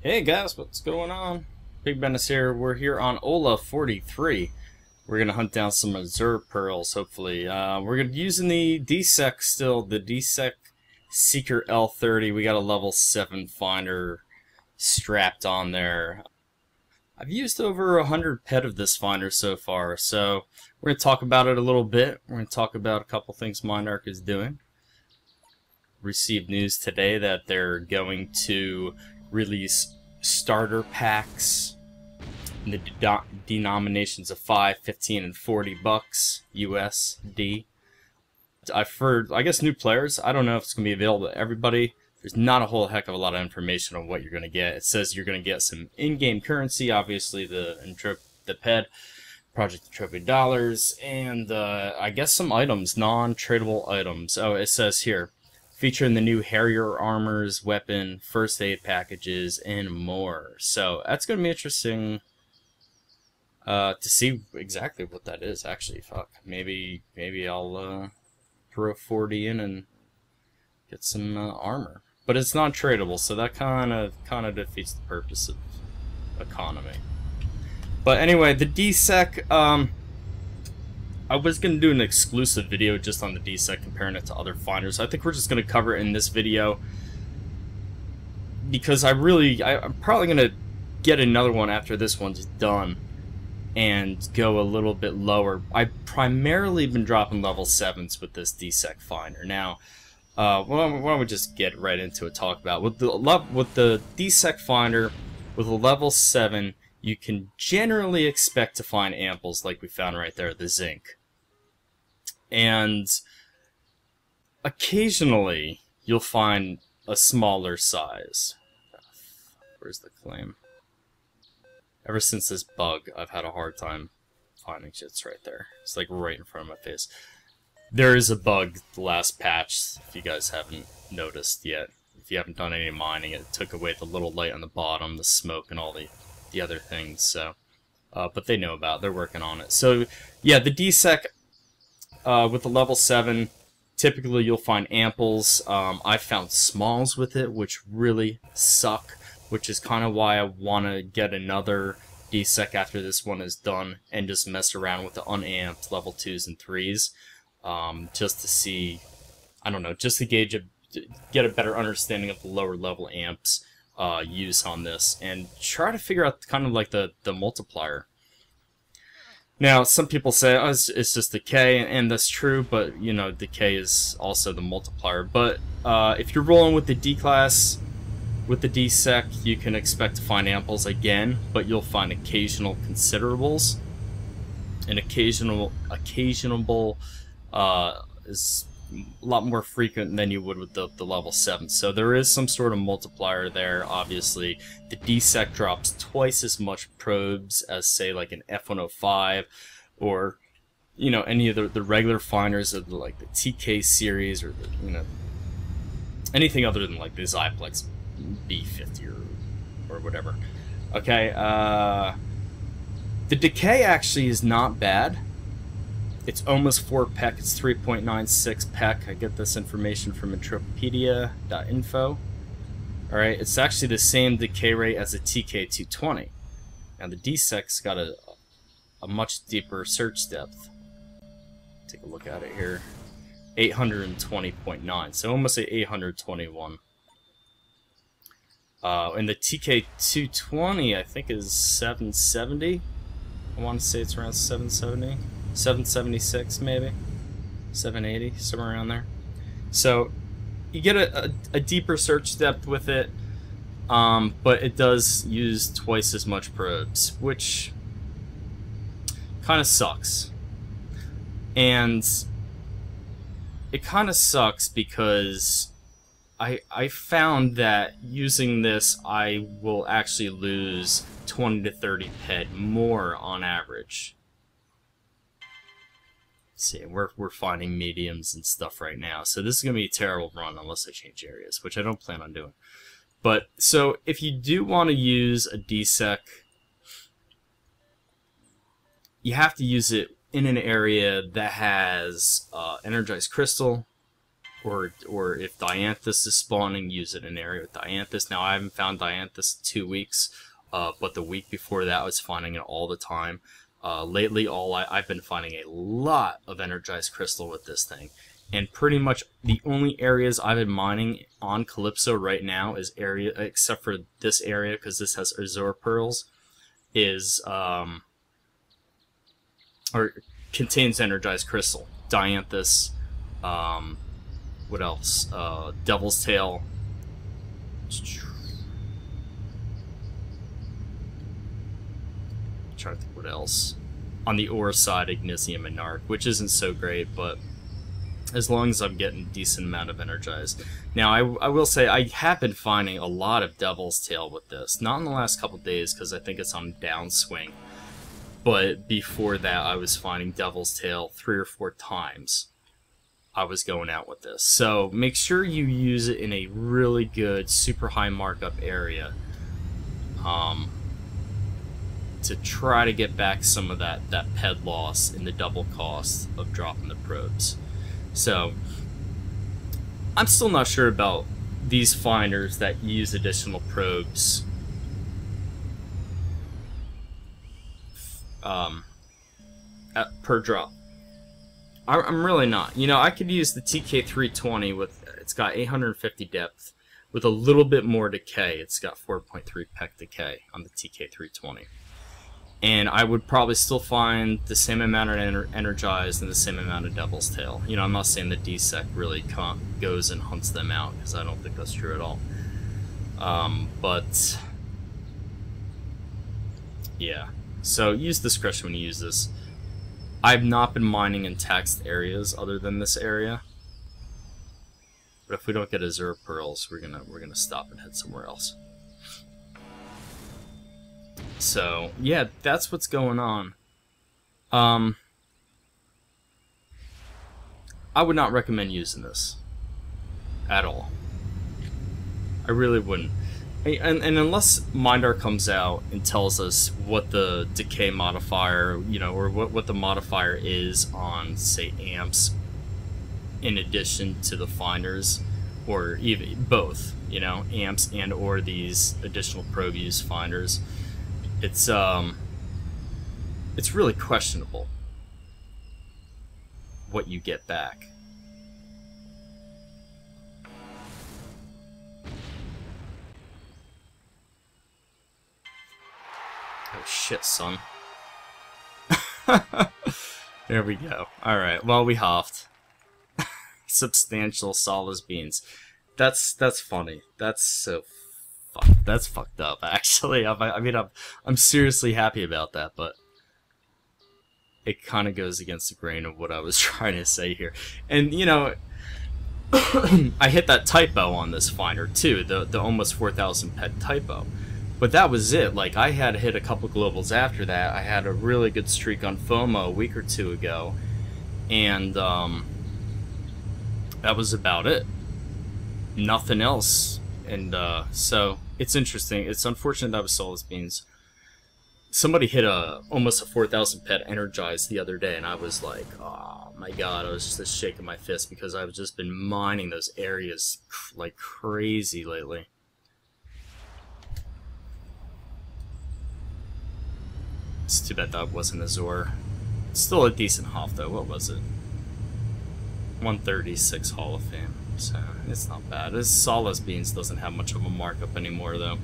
Hey guys, what's going on? PigBenis here. We're here on Ola 43. We're gonna hunt down some Azure pearls, hopefully. We're gonna using the Dsec still, the Dsec Seeker L30. We got a level 7 finder strapped on there. I've used over 100 pet of this finder so far, so we're gonna talk about it a little bit. We're gonna talk about a couple things MindArc is doing. Received news today that they're going to release starter packs in the denominations of 5, 15, and 40 bucks USD. I've heard, I guess, new players. I don't know if it's going to be available to everybody. There's not a whole heck of a lot of information on what you're going to get. It says you're going to get some in-game currency, obviously the PED, Project Entropia dollars, and I guess some items, non-tradable items. Oh, it says here, featuring the new Harrier armors, weapon, first aid packages, and more. So that's going to be interesting to see exactly what that is. Actually, fuck, maybe I'll throw 40 in and get some armor. But it's not tradable, so that kind of defeats the purpose of economy. But anyway, the Dsec. I was going to do an exclusive video just on the Dsec, comparing it to other finders. I think we're just going to cover it in this video because I'm probably going to get another one after this one's done and go a little bit lower. I've primarily been dropping level 7s with this Dsec finder. Now, why don't we just get right into it, talk about with the Dsec finder with a level 7, you can generally expect to find amples like we found right there, the zinc. And occasionally, you'll find a smaller size. Where's the claim? Ever since this bug, I've had a hard time finding shits right there. It's like right in front of my face. There is a bug the last patch, if you guys haven't noticed yet. If you haven't done any mining, it took away the little light on the bottom, the smoke, and all the other things. So, but they know about it. They're working on it. So, yeah, the Dsec. With the level 7, typically you'll find amples. I found smalls with it, which really suck, which is kind of why I want to get another Dsec after this one is done and just mess around with the unamped level 2s and 3s, just to see, I don't know, just to gauge get a better understanding of the lower level amps use on this, and try to figure out kind of like the multiplier. Now, some people say, oh, it's just decay, and that's true, but, you know, decay is also the multiplier. But if you're rolling with the D-class, with the Dsec, you can expect to find amples again, but you'll find occasional considerables. And occasionable is a lot more frequent than you would with the level 7. So there is some sort of multiplier there, obviously. The Dsec drops twice as much probes as, say, like an F105 or, you know, any of the regular finders of like the TK series or, you know, anything other than like the Zyplex B50 or whatever. Okay, the decay actually is not bad. It's almost 4 pec, it's 3.96 pec. I get this information from Entropia.info. Alright, it's actually the same decay rate as a TK220. Now the Dsec's got a much deeper search depth. Take a look at it here. 820.9, so almost a 821. And the TK220, I think, is 770. I want to say it's around 770. 776 maybe, 780, somewhere around there. So you get a deeper search depth with it, but it does use twice as much probes, which kind of sucks. And it kind of sucks because I found that using this I will actually lose 20 to 30 ped more on average. See, we're finding mediums and stuff right now, so this is going to be a terrible run unless I change areas, which I don't plan on doing. But, so, if you do want to use a Dsec, you have to use it in an area that has energized crystal, or if dianthus is spawning, use it in an area with dianthus. Now I haven't found dianthus in 2 weeks, but the week before that I was finding it all the time. Lately, I've been finding a lot of energized crystal with this thing, and pretty much the only areas I've been mining on Calypso right now is except for this area, because this has azure pearls, is or contains energized crystal, dianthus. What else? Devil's Tail. Trying to think what else. On the ore side, Ignisium and Narc, which isn't so great, but as long as I'm getting a decent amount of energized. Now, I will say I have been finding a lot of Devil's Tail with this. Not in the last couple days, because I think it's on downswing. But before that, I was finding Devil's Tail 3 or 4 times I was going out with this. So make sure you use it in a really good, super high markup area. To try to get back some of that ped loss in the double cost of dropping the probes. So I'm still not sure about these finders that use additional probes per drop. I'm really not. You know, I could use the TK320 with, it's got 850 depth with a little bit more decay. It's got 4.3 pec decay on the TK320. And I would probably still find the same amount of energized and the same amount of Devil's Tail. You know, I'm not saying the Dsec really goes and hunts them out, because I don't think that's true at all. But yeah, so use discretion when you use this. I've not been mining in taxed areas other than this area. But if we don't get azure pearls, we're gonna stop and head somewhere else. So, yeah, that's what's going on. I would not recommend using this at all. I really wouldn't. And unless Mindar comes out and tells us what the decay modifier, you know, or what the modifier is on, say, amps, in addition to the finders, or even both, you know, amps and or these additional probe use finders. It's really questionable what you get back. Oh shit, son. There we go. Alright, well, we huffed. Substantial Solace Beans. That's funny. That's so that's fucked up, actually. I mean, I'm seriously happy about that, but it kind of goes against the grain of what I was trying to say here. And, you know, I hit that typo on this finder, too, the almost 4,000 pet typo. But that was it. Like, I had hit a couple globals after that. I had a really good streak on FOMO a week or 2 ago, and that was about it. Nothing else. And so it's interesting. It's unfortunate that was Solace Beans. Somebody hit almost a 4,000 pet energized the other day, and I was like, oh my god, I was just shaking my fist because I've just been mining those areas like crazy lately. It's too bad that wasn't Azure. It's still a decent Hoff though. What was it? 136 Hall of Fame. So it's not bad. This Solace Beans doesn't have much of a markup anymore though.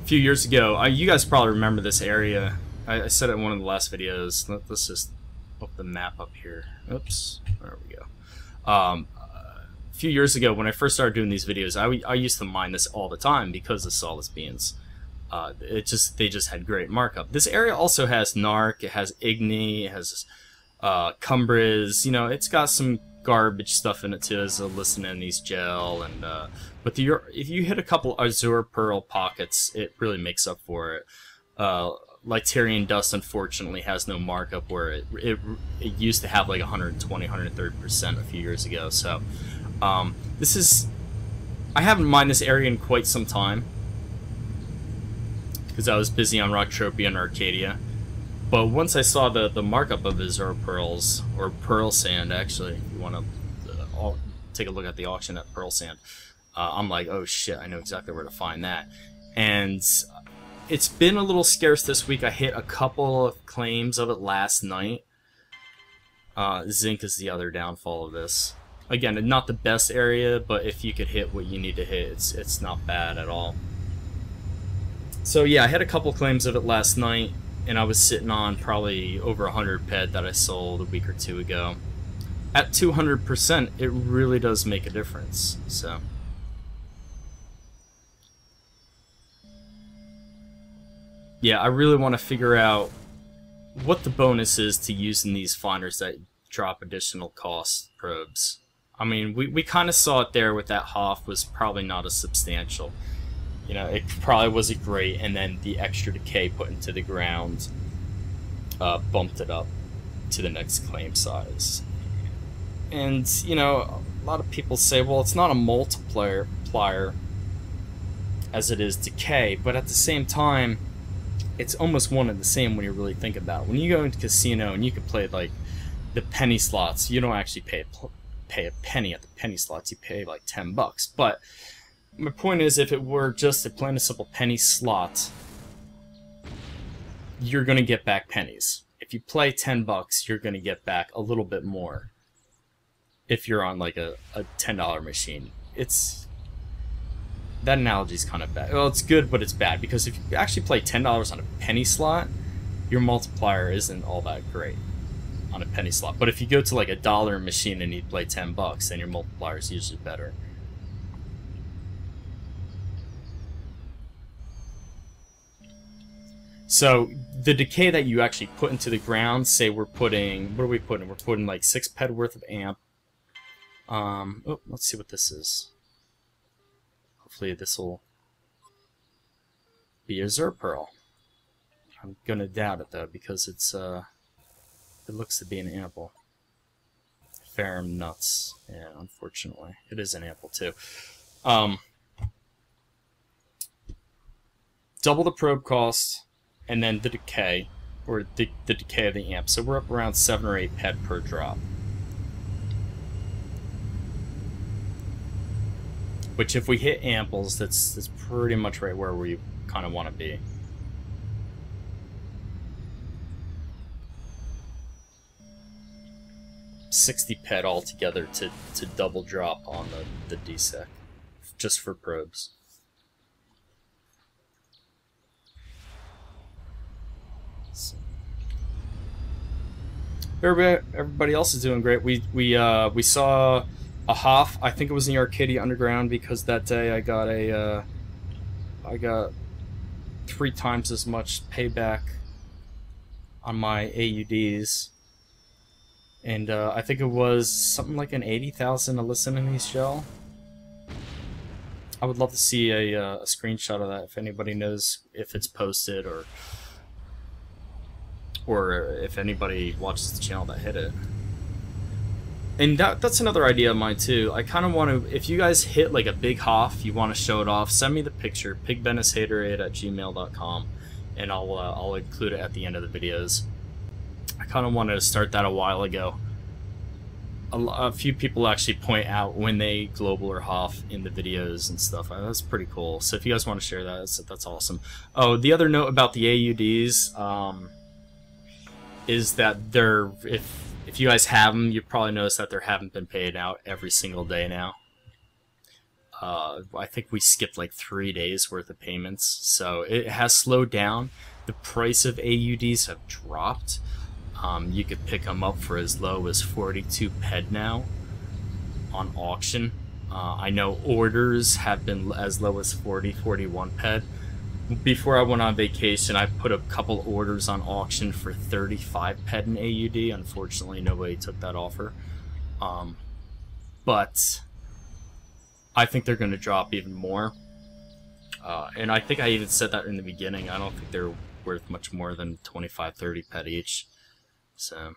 A few years ago, you guys probably remember this area. I said it in one of the last videos. Let's just put the map up here. Oops, there we go. A few years ago, when I first started doing these videos, I used to mine this all the time because of Solace Beans. They just had great markup. This area also has Narc, it has Igni, it has Cumbriz. You know, it's got some garbage stuff in it too, as a Listenanese gel, and but if you hit a couple Azure Pearl pockets, it really makes up for it. Lytarian Dust unfortunately has no markup, where it used to have like 120, 130% a few years ago. So this is, I haven't mined this area in quite some time because I was busy on Entropia and Arcadia. But once I saw the markup of Azure Pearls, or Pearl Sand actually, if you want to take a look at the auction at Pearl Sand, I'm like, oh shit, I know exactly where to find that. And it's been a little scarce this week. I hit a couple of claims of it last night. Zinc is the other downfall of this. Again, not the best area, but if you could hit what you need to hit, it's not bad at all. So yeah, I had a couple claims of it last night, and I was sitting on probably over 100 ped that I sold a week or two ago. At 200%, it really does make a difference. So yeah, I really want to figure out what the bonus is to using these finders that drop additional cost probes. I mean, we kind of saw it there with that Hoff was probably not as substantial. You know, it probably wasn't great, and then the extra decay put into the ground bumped it up to the next claim size. And, you know, a lot of people say, well, it's not a multiplier as it is decay, but at the same time, it's almost one and the same when you really think about it. When you go into casino and you can play, like, the penny slots, you don't actually pay a penny at the penny slots, you pay like $10. But my point is, if it were just a plain and simple penny slot, you're going to get back pennies. If you play $10, you're going to get back a little bit more. If you're on like a $10 machine, that analogy is kind of bad. Well, it's good, but it's bad, because if you actually play $10 on a penny slot, your multiplier isn't all that great on a penny slot. But if you go to like a dollar machine and you play $10, then your multiplier is usually better. So the decay that you actually put into the ground, say we're putting, what are we putting? We're putting like 6 ped worth of amp. Oh, let's see what this is. Hopefully this will be a Xur Pearl. I'm gonna doubt it though, because it looks to be an ample. Ferrum nuts. Yeah, unfortunately. It is an ample too. Double the probe cost, and then the decay, or the decay of the amp. So we're up around 7 or 8 ped per drop. Which, if we hit amples, that's pretty much right where we kind of want to be. $60 ped altogether to double drop on the Dsec, just for probes. So. Everybody else is doing great. We saw a Hoff. I think it was in the Arcadia Underground, because that day I got 3 times as much payback on my AUDs, and I think it was something like an 80,000 Alicinanes shell. I would love to see a screenshot of that if anybody knows if it's posted, or if anybody watches the channel that hit it. And that's another idea of mine too. I kind of want to, if you guys hit like a big Hoff, you want to show it off, send me the picture, pigbenishaterade@gmail.com, and I'll include it at the end of the videos. I kind of wanted to start that a while ago. A few people actually point out when they global or Hoff in the videos and stuff. That's pretty cool. So if you guys want to share that, that's awesome. Oh, the other note about the AUDs is that if you guys have them, you probably noticed that they haven't been paid out every single day now. I think we skipped like 3 days worth of payments, so it has slowed down. The price of AUDs have dropped. You could pick them up for as low as 42 ped now on auction. I know orders have been as low as 40, 41 ped. Before I went on vacation, I put a couple orders on auction for 35 ped in AUD. Unfortunately, nobody took that offer. But I think they're going to drop even more. And I think I even said that in the beginning. I don't think they're worth much more than 25, 30 ped each. So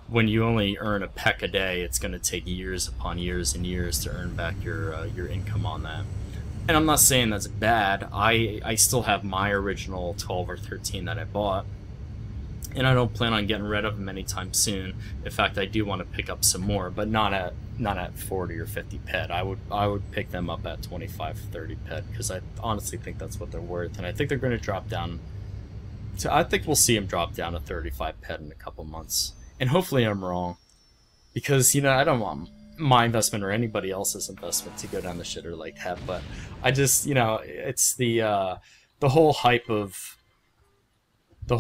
when you only earn a peck a day, it's going to take years upon years and years to earn back your income on that. And I'm not saying that's bad. I still have my original 12 or 13 that I bought, and I don't plan on getting rid of them anytime soon. In fact, I do want to pick up some more, but not at 40 or 50 pet. I would pick them up at 25, 30 pet, because I honestly think that's what they're worth, and I think they're going to drop down. I think we'll see them drop down to 35 pet in a couple months, and hopefully I'm wrong, because I don't want my investment or anybody else's investment to go down the shitter like that. But I just it's the whole hype of the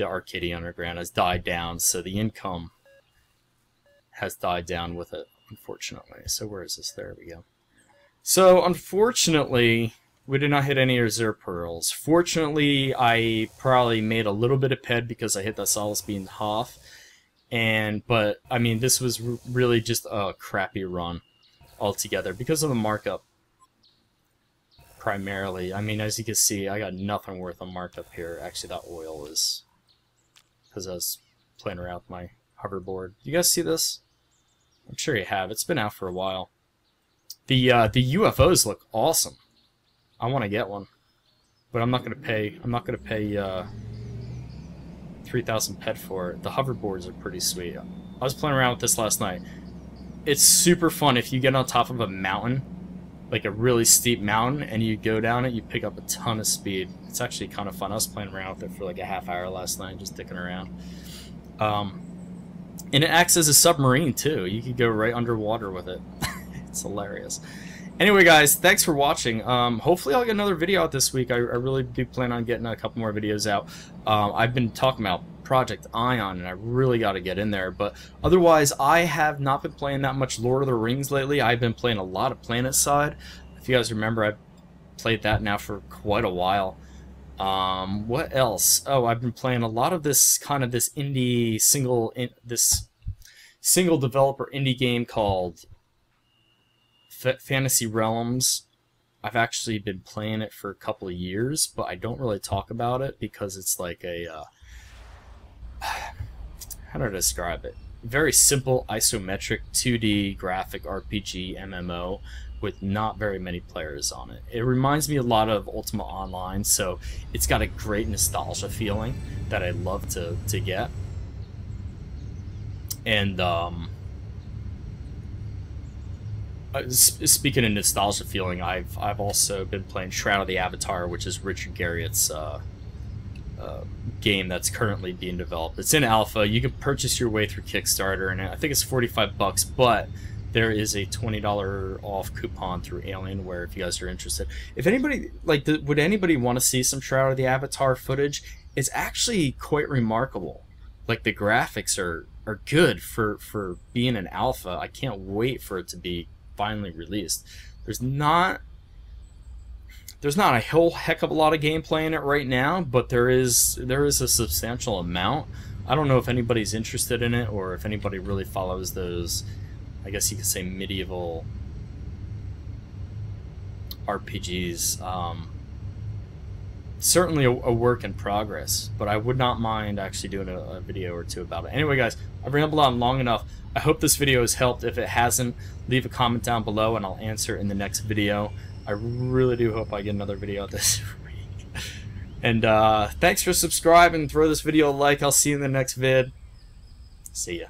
Arcadia Underground has died down, so the income has died down with it, unfortunately. So where is this? There we go. So unfortunately, we did not hit any reserve pearls. Fortunately, I probably made a little bit of ped because I hit that Solace Beam half, but I mean, this was really just a crappy run altogether because of the markup. Primarily, I mean, as you can see, I got nothing worth of markup here. Actually, that oil is because I was playing around with my hoverboard. You guys see this? I'm sure you have. It's been out for a while. The UFOs look awesome. I want to get one, but I'm not gonna pay. 3,000 pet for it. The hoverboards are pretty sweet. I was playing around with this last night. It's super fun if you get on top of a mountain, like a really steep mountain, and you go down it, you pick up a ton of speed. It's actually kind of fun. I was playing around with it for like a half hour last night, just dicking around. And it acts as a submarine too. You could go right underwater with it. It's hilarious. Anyway, guys, thanks for watching. Hopefully I'll get another video out this week. I really do plan on getting a couple more videos out. I've been talking about Project Ion, and I really got to get in there. But otherwise, I have not been playing that much Lord of the Rings lately. I've been playing a lot of PlanetSide. If you guys remember, I've played that now for quite a while. What else? Oh, I've been playing a lot of this indie single developer indie game called Fantasy Realms. I've actually been playing it for a couple of years, but I don't really talk about it because it's like a how do I describe it? Very simple isometric 2D graphic RPG MMO with not very many players on it. It reminds me a lot of Ultima Online, so it's got a great nostalgia feeling that I love to get. And speaking of nostalgia feeling, I've also been playing Shroud of the Avatar, which is Richard Garriott's game that's currently being developed. It's in alpha. You can purchase your way through Kickstarter, and I think it's $45, but there is a $20 off coupon through Alienware if you guys are interested. If anybody would anybody want to see some Shroud of the Avatar footage? It's actually quite remarkable. Like, the graphics are good for being an alpha. I can't wait for it to be finally released. There's not a whole heck of a lot of gameplay in it right now, but there is a substantial amount. I don't know if anybody's interested in it or if anybody really follows those, I guess you could say, medieval RPGs. Certainly a work in progress, but I would not mind actually doing a video or two about it. Anyway, guys, I've rambled on long enough. I hope this video has helped. If it hasn't, leave a comment down below and I'll answer in the next video. I really do hope I get another video out this week. And thanks for subscribing. Throw this video a like. I'll see you in the next vid. See ya.